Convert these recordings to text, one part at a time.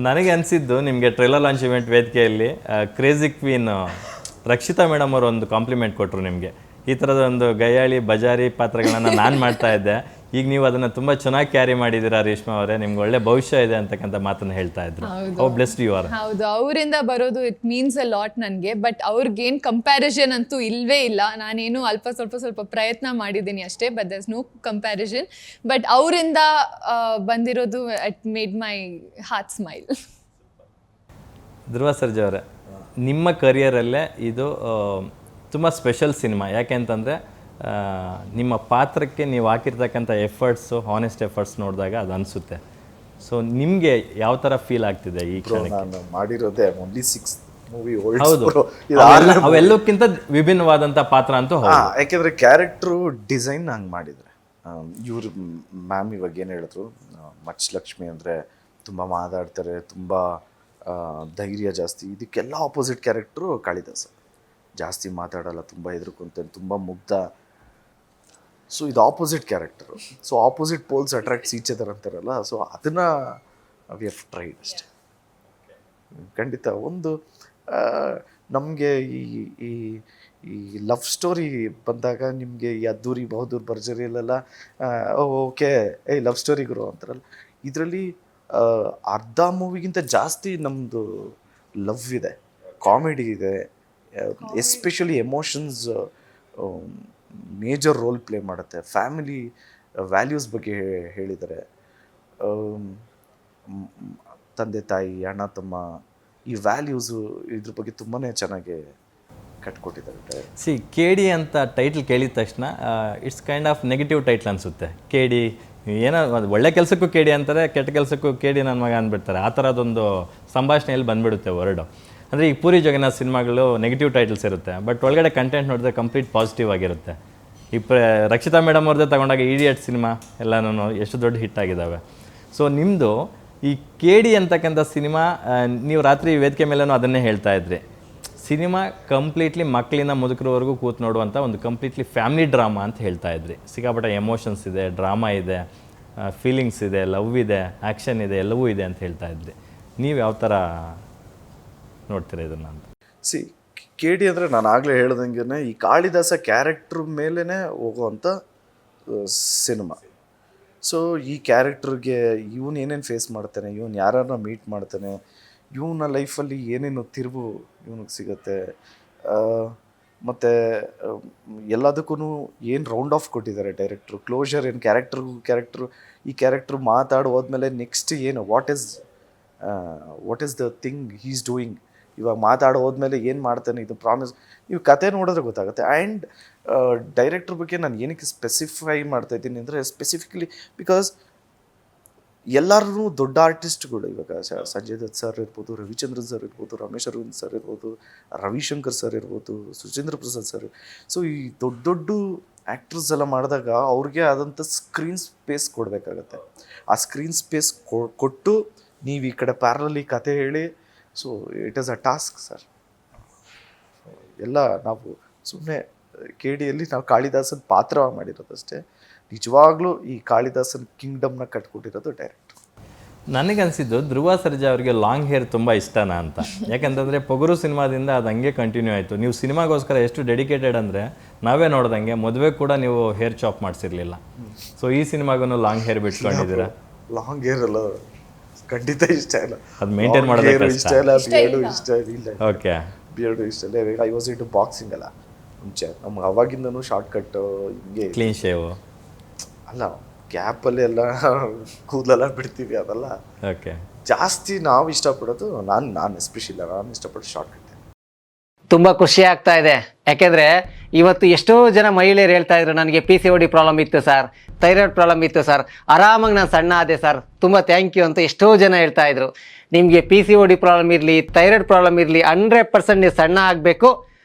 ನನಗೆ ಅನಿಸಿದ್ದು ನಿಮಗೆ ಟ್ರೈಲರ್ ಲಾಂಚ್ ಇವೆಂಟ್ ವೇದಿಕೆಯಲ್ಲಿ ಕ್ರೇಜಿ ಕ್ವೀನ್ ರಕ್ಷಿತಾ ಮೇಡಮ್ ಅವರು ಒಂದು ಕಾಂಪ್ಲಿಮೆಂಟ್ ಕೊಟ್ಟರು ನಿಮಗೆ. ಈ ಥರದ ಒಂದು ಗಯ್ಯಾಳಿ ಬಜಾರಿ ಪಾತ್ರಗಳನ್ನು ನಾನು ಮಾಡ್ತಾ ಇದ್ದೆ, ಈಗ ನೀವು ಅದನ್ನು ತುಂಬ ಚೆನ್ನಾಗಿ ಕ್ಯಾರಿ ಮಾಡಿದ್ದೀರಾ ರೇಷ್ಮಾ ಅವರೇ, ನಿಮ್ಗೆ ಒಳ್ಳೆ ಭವಿಷ್ಯ ಇದೆ ಅಂತಕ್ಕಂಥ ಮಾತನ್ನು ಹೇಳ್ತಾ ಇದ್ರು. Oh blessed you are. ಹೌದು, ಅವರಿಂದ ಬರೋದು ಇಟ್ ಮೀನ್ಸ್ ಅ ಲಾಟ್ ನನಗೆ. ಬಟ್ ಅವ್ರಿಗೇನು ಕಂಪ್ಯಾರಿಸನ್ ಅಂತೂ ಇಲ್ಲವೇ ಇಲ್ಲ. ನಾನೇನು ಸ್ವಲ್ಪ ಪ್ರಯತ್ನ ಮಾಡಿದ್ದೀನಿ ಅಷ್ಟೇ, but there's no comparison. But ಅವರಿಂದ ಬಂದಿರೋದು it made my heart smile. Dhruva Sarja ಅವರೇ, ನಿಮ್ಮ ಕರಿಯರಲ್ಲೇ ಇದು ತುಂಬ ಸ್ಪೆಷಲ್ ಸಿನಿಮಾ. ಯಾಕೆ ಅಂತಂದರೆ ನಿಮ್ಮ ಪಾತ್ರಕ್ಕೆ ನೀವು ಹಾಕಿರ್ತಕ್ಕಂಥ ಎಫರ್ಟ್ಸು, ಹಾನೆಸ್ಟ್ ಎಫರ್ಟ್ಸ್ ನೋಡಿದಾಗ ಅದು ಅನಿಸುತ್ತೆ. ಸೊ ನಿಮಗೆ ಯಾವ ಥರ ಫೀಲ್ ಆಗ್ತಿದೆ ಈ ಕ್ಷಣಕ್ಕೆ? ನಾನು ಮಾಡಿರೋದೇ ಓನ್ಲಿ 6 ಮೂವಿ ಓಲ್ಡ್. ಹೌದು, ಅವೆಲ್ಲಕ್ಕಿಂತ ವಿಭಿನ್ನವಾದಂಥ ಪಾತ್ರ ಅಂತೂ ಹೌದು. ಯಾಕೆಂದರೆ ಕ್ಯಾರೆಕ್ಟ್ರು ಡಿಸೈನ್ ಹಂಗೆ ಮಾಡಿದರೆ. ಇವರು ಮ್ಯಾಮ್ ಇವಾಗ ಏನು ಹೇಳಿದ್ರು, ಮಚ್ ಲಕ್ಷ್ಮಿ ಅಂದರೆ ತುಂಬ ಮಾತಾಡ್ತಾರೆ, ತುಂಬ ಧೈರ್ಯ ಜಾಸ್ತಿ. ಇದಕ್ಕೆಲ್ಲ ಆಪೋಸಿಟ್ ಕ್ಯಾರೆಕ್ಟ್ರು ಕಾಳಿದಾಸ. ಜಾಸ್ತಿ ಮಾತಾಡಲ್ಲ, ತುಂಬ ಹೆದರ್ಕೊಂತಾನೆ, ತುಂಬ ಮುಗ್ಧ. ಸೊ ಇದು opposite character. So opposite poles attracts each other ಅಂತಾರಲ್ಲ, ಸೊ ಅದನ್ನು ವಿ ಹ್ಯಾವ್ ಟ್ರೈಡ್ ಅಷ್ಟೇ. ಖಂಡಿತ ಒಂದು ನಮಗೆ ಈ ಈ ಲವ್ ಸ್ಟೋರಿ ಬಂದಾಗ ನಿಮಗೆ ಈ ಅದ್ದೂರಿ ಬಹದ್ದೂರ್ ಭರ್ಜರಿಯಲ್ಲೆಲ್ಲ ಓಕೆ ಲವ್ ಸ್ಟೋರಿ ಗುರು ಅಂತಾರಲ್ಲ, ಇದರಲ್ಲಿ ಅರ್ಧ ಮೂವಿಗಿಂತ ಜಾಸ್ತಿ ನಮ್ಮದು ಲವ್ ಇದೆ, ಕಾಮಿಡಿ ಇದೆ, especially emotions major role play ಮಾಡುತ್ತೆ. ಫ್ಯಾಮಿಲಿ ವ್ಯಾಲ್ಯೂಸ್ ಬಗ್ಗೆ ಹೇಳಿದ್ದಾರೆ. ತಂದೆ ತಾಯಿ, ಅಣ್ಣ ತಮ್ಮ, ಈ ವ್ಯಾಲ್ಯೂಸು ಇದ್ರ ಬಗ್ಗೆ ತುಂಬಾ ಚೆನ್ನಾಗಿ ಕಟ್ಕೊಟ್ಟಿದ್ದಾರೆ. ಸಿ KD ಅಂತ ಟೈಟ್ಲ್ ಕೇಳಿದ ತಕ್ಷಣ it's kind of negative title ಅನಿಸುತ್ತೆ. KD ಏನೋ ಒಳ್ಳೆ ಕೆಲಸಕ್ಕೂ KD ಅಂತಾರೆ, ಕೆಟ್ಟ ಕೆಲಸಕ್ಕೂ KD ನನ್ನ ಮಗ ಅಂದ್ಬಿಡ್ತಾರೆ. ಆ ಥರದೊಂದು ಸಂಭಾಷಣೆಯಲ್ಲಿ ಬಂದುಬಿಡುತ್ತೆ ವರ್ಡು. ಅಂದರೆ ಈ ಪೂರಿ ಜಗನ್ನಾಥ್ ಸಿನಿಮಾಗಳು ನೆಗೆಟಿವ್ ಟೈಟಲ್ಸ್ ಇರುತ್ತೆ, ಬಟ್ ಒಳಗಡೆ ಕಂಟೆಂಟ್ ನೋಡಿದ್ರೆ ಕಂಪ್ಲೀಟ್ ಪಾಸಿಟಿವ್ ಆಗಿರುತ್ತೆ. ಈ ರಕ್ಷಿತಾ ಮೇಡಮ್ ಅವ್ರದ್ದೇ ತಗೊಂಡಾಗ ಇಡಿಯಟ್ ಸಿನಿಮಾ ಎಲ್ಲನೂ ಎಷ್ಟು ದೊಡ್ಡ ಹಿಟ್ ಆಗಿದ್ದಾವೆ. ಸೊ ನಿಮ್ಮದು ಈ KD ಅಂತಕ್ಕಂಥ ಸಿನಿಮಾ, ನೀವು ರಾತ್ರಿ ವೇದಿಕೆ ಮೇಲೂ ಅದನ್ನೇ ಹೇಳ್ತಾ ಇದ್ರಿ, ಸಿನಿಮಾ ಕಂಪ್ಲೀಟ್ಲಿ ಮಕ್ಕಳಿಂದ ಮುದುಕರವರೆಗೂ ಕೂತು ನೋಡುವಂಥ ಒಂದು ಕಂಪ್ಲೀಟ್ಲಿ ಫ್ಯಾಮಿಲಿ ಡ್ರಾಮಾ ಅಂತ ಹೇಳ್ತಾ ಇದ್ರಿ. ಸಿಕ್ಕಾಪಟ್ಟೆ ಎಮೋಷನ್ಸ್ ಇದೆ, ಡ್ರಾಮಾ ಇದೆ, ಫೀಲಿಂಗ್ಸ್ ಇದೆ, ಲವ್ ಇದೆ, ಆ್ಯಕ್ಷನ್ ಇದೆ, ಎಲ್ಲವೂ ಇದೆ ಅಂತ ಹೇಳ್ತಾ ಇದ್ರಿ. ನೀವು ಯಾವ ಥರ ನೋಡ್ತೀರಾ ಇದನ್ನು ಅಂತ? ಸಿ KD ಅಂದರೆ ನಾನು ಆಗಲೇ ಹೇಳ್ದಂಗೆ ಈ ಕಾಳಿದಾಸ ಕ್ಯಾರೆಕ್ಟ್ರ್ ಮೇಲೇ ಹೋಗುವಂಥ ಸಿನಿಮಾ. ಸೊ ಈ ಕ್ಯಾರೆಕ್ಟ್ರಿಗೆ ಇವನು ಏನೇನು ಫೇಸ್ ಮಾಡ್ತಾನೆ, ಇವನು ಯಾರನ್ನ ಮೀಟ್ ಮಾಡ್ತಾನೆ, ಇವನ ಲೈಫಲ್ಲಿ ಏನೇನು ತಿರುವು ಇವನಿಗೆ ಸಿಗುತ್ತೆ, ಮತ್ತು ಎಲ್ಲದಕ್ಕೂ ಏನು ರೌಂಡ್ ಆಫ್ ಕೊಟ್ಟಿದ್ದಾರೆ ಡೈರೆಕ್ಟ್ರು, ಕ್ಲೋಷರ್ ಏನು ಕ್ಯಾರೆಕ್ಟ್ರು ಈ ಕ್ಯಾರೆಕ್ಟ್ರು ಮಾತಾಡಿ ಹೋದ್ಮೇಲೆ ನೆಕ್ಸ್ಟ್ ಏನು what is the thing he is doing, ಇವಾಗ ಮಾತಾಡೋ ಹೋದ್ಮೇಲೆ ಏನು ಮಾಡ್ತಾನೆ, ಇದು ಪ್ರಾಮಿಸ್, ನೀವು ಕತೆ ನೋಡಿದ್ರೆ ಗೊತ್ತಾಗುತ್ತೆ. ಆ್ಯಂಡ್ ಡೈರೆಕ್ಟ್ರ್ ಬಗ್ಗೆ ನಾನು ಏನಕ್ಕೆ ಸ್ಪೆಸಿಫೈ ಮಾಡ್ತಾಯಿದ್ದೀನಿ ಅಂದರೆ, ಸ್ಪೆಸಿಫಿಕಲಿ ಬಿಕಾಸ್ ಎಲ್ಲರೂ ದೊಡ್ಡ ಆರ್ಟಿಸ್ಟ್ಗಳು. ಇವಾಗ ಸಂಜಯ್ ದತ್ ಸರ್ ಇರ್ಬೋದು, ರವಿಚಂದ್ರನ್ ಸರ್ ಇರ್ಬೋದು, ರಮೇಶ್ ಅರವಿಂದ್ ಸರ್ ಇರ್ಬೋದು, ರವಿಶಂಕರ್ ಸರ್ ಇರ್ಬೋದು, ಸುಚೇಂದ್ರ ಪ್ರಸಾದ್ ಸರ್. ಸೊ ಈ ದೊಡ್ಡ ಆ್ಯಕ್ಟರ್ಸ್ ಎಲ್ಲ ಮಾಡಿದಾಗ ಅವ್ರಿಗೆ ಆದಂಥ ಸ್ಕ್ರೀನ್ ಸ್ಪೇಸ್ ಕೊಡಬೇಕಾಗತ್ತೆ. ಆ ಸ್ಕ್ರೀನ್ ಸ್ಪೇಸ್ ಕೊಟ್ಟು ನೀವು ಈ ಕಡೆ ಪ್ಯಾರಲಲ್ಲಿ ಕತೆ ಹೇಳಿ, so it is a task sir. ಎಲ್ಲ ನಾವು ಸುಮ್ಮನೆ KDಯಲ್ಲಿ ನಾವು ಕಾಳಿದಾಸನ ಪಾತ್ರ ಮಾಡಿರೋದಷ್ಟೇ. ನಿಜವಾಗ್ಲೂ ಈ ಕಾಳಿದಾಸನ ಕಿಂಗ್ಡಮ್ನ ಕಟ್ಕೊಟ್ಟಿರೋದು ಡೈರೆಕ್ಟ್. ನನಗನ್ಸಿದ್ದು ಧ್ರುವ ಸರ್ಜಾ ಅವರಿಗೆ ಲಾಂಗ್ ಹೇರ್ ತುಂಬ ಇಷ್ಟನಾ ಅಂತ. ಯಾಕಂತಂದರೆ ಪೊಗರು ಸಿನಿಮಾದಿಂದ ಅದು ಹಂಗೆ ಕಂಟಿನ್ಯೂ ಆಯಿತು. ನೀವು ಸಿನಿಮಾಗೋಸ್ಕರ ಎಷ್ಟು ಡೆಡಿಕೇಟೆಡ್ ಅಂದರೆ, ನಾವೇ ನೋಡ್ದಂಗೆ ಮದುವೆ ಕೂಡ ನೀವು ಹೇರ್ ಚಾಪ್ ಮಾಡಿಸಿರ್ಲಿಲ್ಲ. ಸೊ ಈ ಸಿನಿಮಾಗೂ ಲಾಂಗ್ ಹೇರ್ ಬಿಟ್ಕೊಂಡಿದ್ದೀರಾ? ಲಾಂಗ್ ಹೇರ್ ಅಲ್ಲ, ಖಂಡಿತ ಇಷ್ಟ ಇಲ್ಲ. ಅದು ಮೇಂಟೈನ್ ಮಾಡೋದು ಇಷ್ಟ ಇಲ್ಲ, ಬಿಯರ್ಡು ಇಷ್ಟ ಇಲ್ಲ. ಓಕೆ, ಬಿಯರ್ಡು ಇಷ್ಟ ಇಲ್ಲ. ಐ ವಾಸ್ ಇಂಟು ಬಾಕ್ಸಿಂಗ್ ಅಲ್ಲ ಮುಂಚೆ, ನಮ್ಗೆ ಅವಾಗಿಂದನೂ ಶಾರ್ಟ್ ಕಟ್, ಹಿಂಗೆ ಕ್ಲೀನ್ ಶೇವ್ ಅಲ್ಲ, ಗ್ಯಾಪಲ್ಲಿ ಎಲ್ಲ ಕೂದಲೆಲ್ಲ ಬಿಡ್ತೀವಿ, ಅದೆಲ್ಲ ಓಕೆ. ಜಾಸ್ತಿ ನಾವು ಇಷ್ಟಪಡೋದು, ನಾನು ಎಸ್ಪೆಷಲಿ ನಾನು ಇಷ್ಟಪಡೋದು ಶಾರ್ಟ್ ಕಟ್. ತುಂಬ ಖುಷಿ ಆಗ್ತಾ ಇದೆ. ಯಾಕೆಂದರೆ ಇವತ್ತು ಎಷ್ಟೋ ಜನ ಮಹಿಳೆಯರು ಹೇಳ್ತಾ ಇದ್ರು, ನನಗೆ PCOD ಪ್ರಾಬ್ಲಮ್ ಇತ್ತು ಸರ್, ಥೈರಾಯ್ಡ್ ಪ್ರಾಬ್ಲಮ್ ಇತ್ತು ಸರ್, ಆರಾಮಾಗಿ ನಾನು ಸಣ್ಣ ಆದೆ ಸರ್, ತುಂಬ ಥ್ಯಾಂಕ್ ಯು ಅಂತ ಎಷ್ಟೋ ಜನ ಹೇಳ್ತಾ ಇದ್ರು. ನಿಮಗೆ PCOD ಪ್ರಾಬ್ಲಮ್ ಇರಲಿ, ಥೈರಾಯ್ಡ್ ಪ್ರಾಬ್ಲಮ್ ಇರಲಿ, 100% ನೀವು ಸಣ್ಣ ಆಗಬೇಕು,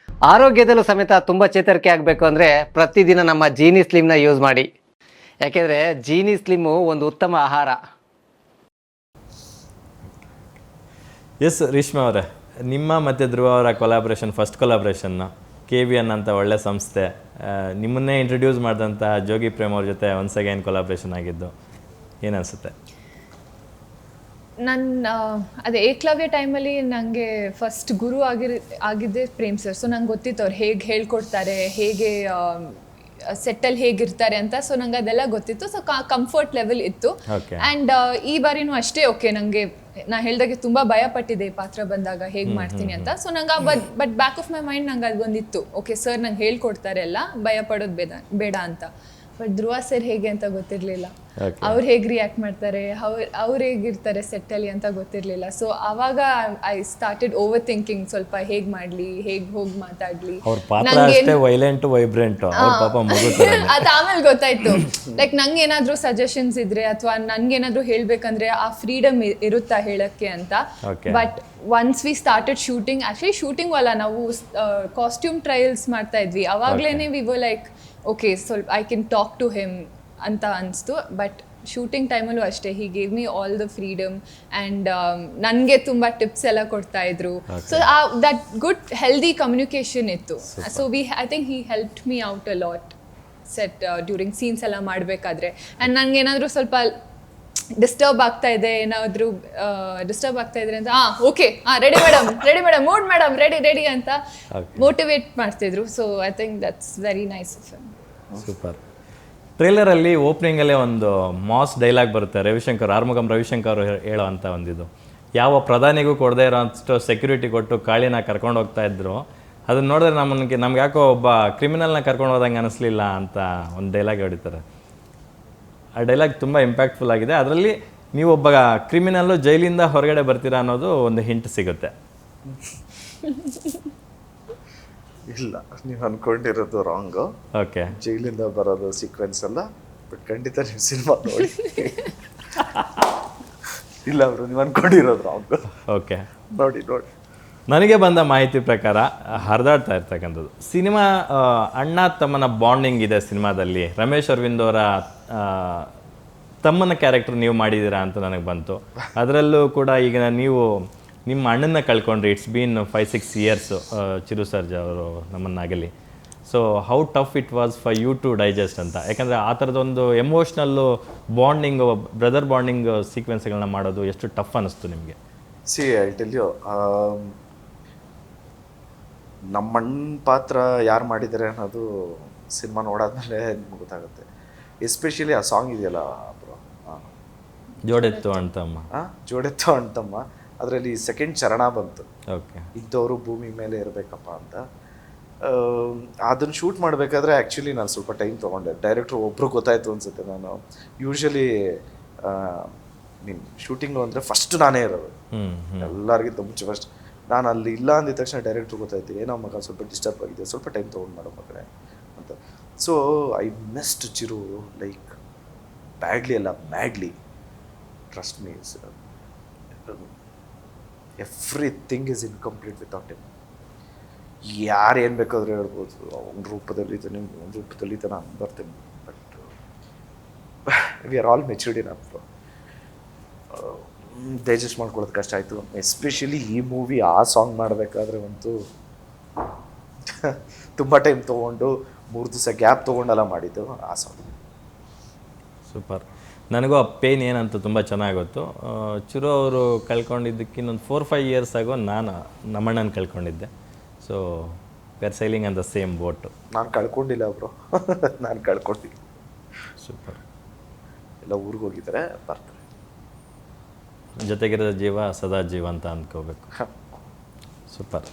ಆರೋಗ್ಯದಲ್ಲೂ ಸಮೇತ ತುಂಬ ಚೇತರಿಕೆ ಆಗಬೇಕು ಅಂದರೆ ಪ್ರತಿದಿನ ನಮ್ಮ ಜೀನಿ ಸ್ಲಿಮ್ನ ಯೂಸ್ ಮಾಡಿ. ಯಾಕೆಂದರೆ ಜೀನಿ ಸ್ಲಿಮ್ಮು ಒಂದು ಉತ್ತಮ ಆಹಾರ. ಎಸ್ ರೇಷ್ಮಾ ಅವರೇ, ನಿಮ್ಮ ಮತ್ತು ಧ್ರುವ ಅವರ ಕೊಲಾಬ್ರೇಷನ್, ಫಸ್ಟ್ ಕೊಲಾಬ್ರೇಷನ್ನು KVN ಅಂತ ಒಳ್ಳೆ ಸಂಸ್ಥೆ, ನಿಮ್ಮನ್ನೇ ಇಂಟ್ರೊಡ್ಯೂಸ್ ಮಾಡಿದಂಥ ಜೋಗಿ ಪ್ರೇಮ್ ಅವ್ರ ಜೊತೆ ಒನ್ಸ್ ಅಗೈನ್ ಕೊಲಾಬ್ರೇಷನ್ ಆಗಿದ್ದು, ಏನು ಅನಿಸುತ್ತೆ? ನನ್ನ ಅದೇ ಏಕಲವ್ಯ ಟೈಮಲ್ಲಿ ನನಗೆ ಫಸ್ಟ್ ಗುರು ಆಗಿದ್ದೆ ಪ್ರೇಮ್ ಸರ್. ಸೊ ನಂಗೆ ಗೊತ್ತಿತ್ತು ಅವ್ರು ಹೇಗೆ ಹೇಳ್ಕೊಡ್ತಾರೆ, ಹೇಗೆ ಸೆಟ್ಟಲ್ಲಿ ಹೇಗಿರ್ತಾರೆ ಅಂತ. ಸೊ ನಂಗೆ ಅದೆಲ್ಲ ಗೊತ್ತಿತ್ತು. ಸೊ ಕಂಫರ್ಟ್ ಲೆವೆಲ್ ಇತ್ತು. Okay. ಆ್ಯಂಡ್ ಈ ಬಾರಿನೂ ಅಷ್ಟೇ. ಓಕೆ, ನನಗೆ ನಾ ಹೇಳ್ದಾಗೆ ತುಂಬ ಭಯ ಪಟ್ಟಿದ್ದೆ ಈ ಪಾತ್ರ ಬಂದಾಗ ಹೇಗೆ ಮಾಡ್ತೀನಿ ಅಂತ. ಸೊ ನಂಗೆ but back of my mind ನಂಗೆ ಅದೊಂದಿತ್ತು, ಓಕೆ ಸರ್ ನಂಗೆ ಹೇಳ್ಕೊಡ್ತಾರೆ ಎಲ್ಲ, ಭಯ ಪಡೋದು ಬೇಡ ಅಂತ. ಬಟ್ ಧ್ರುವ ಸರ್ ಹೇಗೆ ಅಂತ ಗೊತ್ತಿರಲಿಲ್ಲ. ಅವ್ರು ಹೇಗೆ ರಿಯಾಕ್ಟ್ ಮಾಡ್ತಾರೆ, ಅವ್ರು ಹೇಗಿರ್ತಾರೆ ಸೆಟ್ಟಲ್ಲಿ ಅಂತ ಗೊತ್ತಿರಲಿಲ್ಲ. ಸೊ ಆವಾಗ ಐ ಸ್ಟಾರ್ಟೆಡ್ ಓವರ್ ಥಿಂಕಿಂಗ್, ಸ್ವಲ್ಪ ಹೇಗೆ ಮಾಡಲಿ, ಹೇಗೆ ಹೋಗಿ ಮಾತಾಡಲಿ. ಅವ್ರ ಪಾತ್ರ ಅಷ್ಟೇ ವೈಲೆಂಟ್ ವೈಬ್ರೆಂಟ್, ಅವ್ರ ಪಾಪ ಮಗು ಥರ. ಅದು ಆಮೇಲೆ ಗೊತ್ತಾಯ್ತು. ಲೈಕ್ ನಂಗೆ ಏನಾದರೂ ಸಜೆಷನ್ಸ್ ಇದ್ರೆ ಅಥವಾ ನನ್ಗೇನಾದ್ರೂ ಹೇಳ್ಬೇಕಂದ್ರೆ ಆ ಫ್ರೀಡಮ್ ಇರುತ್ತಾ ಹೇಳಕ್ಕೆ ಅಂತ. But once we started shooting, actually shooting ಅಲ್ಲ, ನಾವು ಕಾಸ್ಟ್ಯೂಮ್ ಟ್ರಯಲ್ಸ್ ಮಾಡ್ತಾ ಇದ್ವಿ. ಅವಾಗ್ಲೇನೆ ವಿ ವರ್ ಲೈಕ್ ಓಕೆ ಸ್ವಲ್ಪ I can talk to him ಅಂತ ಅನಿಸ್ತು. ಬಟ್ ಶೂಟಿಂಗ್ ಟೈಮಲ್ಲೂ ಅಷ್ಟೇ, he gave me all the freedom and ನನಗೆ ತುಂಬ ಟಿಪ್ಸ್ ಎಲ್ಲ ಕೊಡ್ತಾ ಇದ್ರು. So that good healthy communication ಇತ್ತು. So I think he helped me out a lot set during scenes ಎಲ್ಲ ಮಾಡಬೇಕಾದ್ರೆ. ಆ್ಯಂಡ್ ನನಗೇನಾದರೂ ಸ್ವಲ್ಪ ಡಿಸ್ಟರ್ಬ್ ಆಗ್ತಾ ಇದೆ, ಏನಾದರೂ ಡಿಸ್ಟರ್ಬ್ ಆಗ್ತಾ ಇದ್ರೆ ಅಂತ okay ready madam mood madam ready ಅಂತ ಮೋಟಿವೇಟ್ ಮಾಡ್ತಿದ್ರು. So I think that's very nice of him. Super. ಟ್ರೇಲರಲ್ಲಿ ಓಪನಿಂಗಲ್ಲೇ ಒಂದು ಮಾಸ್ ಡೈಲಾಗ್ ಬರುತ್ತೆ, ಆರ್ಮುಗಂ ರವಿಶಂಕರ್ ಅವರು ಹೇಳೋ ಅಂಥ ಒಂದಿದು, ಯಾವ ಪ್ರಧಾನಿಗೂ ಕೊಡದೇ ಇರೋ ಅಷ್ಟು ಸೆಕ್ಯೂರಿಟಿ ಕೊಟ್ಟು ಕಾಳಿನ ಕರ್ಕೊಂಡು ಹೋಗ್ತಾ ಇದ್ರು. ಅದನ್ನ ನೋಡಿದ್ರೆ ನಮ್ಗೆ ಯಾಕೋ ಒಬ್ಬ ಕ್ರಿಮಿನಲ್ನ ಕರ್ಕೊಂಡು ಹೋದಂಗೆ ಅನಿಸ್ಲಿಲ್ಲ ಅಂತ ಒಂದು ಡೈಲಾಗ್ ಹೊಡಿತಾರೆ. ಆ ಡೈಲಾಗ್ ತುಂಬ ಇಂಪ್ಯಾಕ್ಟ್ಫುಲ್ ಆಗಿದೆ. ಅದರಲ್ಲಿ ನೀವೊಬ್ಬ ಕ್ರಿಮಿನಲ್ಲು ಜೈಲಿಂದ ಹೊರಗಡೆ ಬರ್ತೀರಾ ಅನ್ನೋದು ಒಂದು ಹಿಂಟ್ ಸಿಗುತ್ತೆ. ಇಲ್ಲ, ನೀವು ಅನ್ಕೊಂಡಿರೋದು ರಾಂಗು. ಓಕೆ, ಜೈಲಿಂದ ಬರೋದು ಸೀಕ್ವೆನ್ಸ್ ಅಲ್ಲ. ಬಟ್ ಖಂಡಿತ ನೀವು ಸಿನಿಮಾ ನೋಡಿ. ಇಲ್ಲ ಅವರು ನೀವು ಅನ್ಕೊಂಡಿರೋದು ರಾಂಗು. ಓಕೆ, ನೋಡಿ. ನನಗೆ ಬಂದ ಮಾಹಿತಿ ಪ್ರಕಾರ ಹರಿದಾಡ್ತಾ ಇರ್ತಕ್ಕಂಥದ್ದು ಸಿನಿಮಾ ಅಣ್ಣ ತಮ್ಮನ ಬಾಂಡಿಂಗ್ ಇದೆ ಸಿನಿಮಾದಲ್ಲಿ. ರಮೇಶ್ ಅರವಿಂದ್ ಅವರ ತಮ್ಮನ ಕ್ಯಾರೆಕ್ಟರ್ ನೀವು ಮಾಡಿದ್ದೀರಾ ಅಂತ ನನಗೆ ಬಂತು. ಅದರಲ್ಲೂ ಕೂಡ ಈಗ ನೀವು ನಿಮ್ಮ ಅಣ್ಣನ ಕಳ್ಕೊಂಡ್ರಿ. It's been 5-6 years Chiru Sarja ಅವರು ನಮ್ಮನ್ನಾಗಲಿ. So how tough it was for you to digest ಅಂತ. ಯಾಕಂದರೆ ಆ ಥರದೊಂದು ಎಮೋಷ್ನಲ್ಲು ಬಾಂಡಿಂಗು, ಬ್ರದರ್ ಬಾಂಡಿಂಗ್ ಸೀಕ್ವೆನ್ಸ್ಗಳನ್ನ ಮಾಡೋದು ಎಷ್ಟು ಟಫ್ ಅನ್ನಿಸ್ತು ನಿಮಗೆ? ಸಿ ಐ ಟೆಲ್ ಯು, ನಮ್ಮಣ್ಣ ಪಾತ್ರ ಯಾರು ಮಾಡಿದ್ದಾರೆ ಅನ್ನೋದು ಸಿನಿಮಾ ನೋಡಾದ್ಮೇಲೆ ನಿಮ್ಗೆ ಗೊತ್ತಾಗುತ್ತೆ. ಎಸ್ಪೆಷಲಿ ಆ ಸಾಂಗ್ ಇದೆಯಲ್ಲ ಬ್ರೋ, ಜೋಡೆತ್ತು ಅಣ್ತಮ್ಮ. ಜೋಡೆತ್ತು ಅಣ್ತಮ್ಮ, ಅದರಲ್ಲಿ ಸೆಕೆಂಡ್ ಚರಣ ಬಂತು. ಓಕೆ, ಇದ್ದವರು ಭೂಮಿ ಮೇಲೆ ಇರಬೇಕಪ್ಪ ಅಂತ. ಅದನ್ನು ಶೂಟ್ ಮಾಡಬೇಕಾದ್ರೆ ಆ್ಯಕ್ಚುಲಿ ನಾನು ಸ್ವಲ್ಪ ಟೈಮ್ ತೊಗೊಂಡೆ. ಡೈರೆಕ್ಟ್ರು ಒಬ್ಬರು ಗೊತ್ತಾಯಿತು ಅನಿಸುತ್ತೆ. ನಾನು ಯೂಶ್ವಲಿ ಶೂಟಿಂಗು ಅಂದರೆ ಫಸ್ಟ್ ನಾನೇ ಇರೋದು, ಎಲ್ಲರಿಗಿಂತ ಮುಂಚೆ ಫಸ್ಟ್. ನಾನು ಅಲ್ಲಿ ಇಲ್ಲ ಅಂದಿದ ತಕ್ಷಣ ಡೈರೆಕ್ಟ್ರು ಗೊತ್ತಾಯ್ತು, ಏನೋ ಮಗ ಸ್ವಲ್ಪ ಡಿಸ್ಟರ್ಬ್ ಆಗಿದೆ, ಸ್ವಲ್ಪ ಟೈಮ್ ತೊಗೊಂಡು ಮಾಡೋ ಮಕ್ಕಳೇ ಅಂತ. So I missed Chiru like badly ಅಲ್ಲ, madly. Trust me, everything is incomplete without him. ಯಾರು ಏನು ಬೇಕಾದರೂ ಹೇಳ್ಬೋದು, ಅವ್ನ ರೂಪದಲ್ಲಿ ನಾನು ಬರ್ತೀನಿ. But we are all matured enough. Digest ಮಾಡ್ಕೊಳ್ಳೋದು ಕಷ್ಟ ಆಯಿತು. ಎಸ್ಪೆಷಲಿ ಈ ಮೂವಿ ಆ ಸಾಂಗ್ ಮಾಡಬೇಕಾದ್ರೆ ಅಂತೂ ತುಂಬ ಟೈಮ್ ತೊಗೊಂಡು 3 ದಿವಸ ಗ್ಯಾಪ್ ತೊಗೊಂಡೆಲ್ಲ ಮಾಡಿದ್ದು ಆ ಸಾಂಗ್. ಸೂಪರ್. ನನಗೂ ಆ ಪೇನ್ ಏನಂತ ತುಂಬ ಚೆನ್ನಾಗಿ ಗೊತ್ತು. ಚಿರು ಅವರು ಕಳ್ಕೊಂಡಿದ್ದಕ್ಕೆ ಇನ್ನೊಂದು 4-5 years ಆಗೋ ನಾನು ನಮ್ಮಣ್ಣನ ಕಳ್ಕೊಂಡಿದ್ದೆ. So we are sailing on the same boat. ನಾನು ಕಳ್ಕೊಂಡಿಲ್ಲ ಬ್ರೋ, ನಾನು ಕಳ್ಕೊಂಡಿಲ್ಲ. ಸೂಪರ್. ಎಲ್ಲ ಊರಿಗೆ ಹೋಗಿದ್ದಾರೆ, ಬರ್ತಾರೆ. ಜೊತೆಗಿರೋ ಜೀವ ಸದಾ ಜೀವ ಅಂತ ಅಂದ್ಕೋಬೇಕು. ಸೂಪರ್.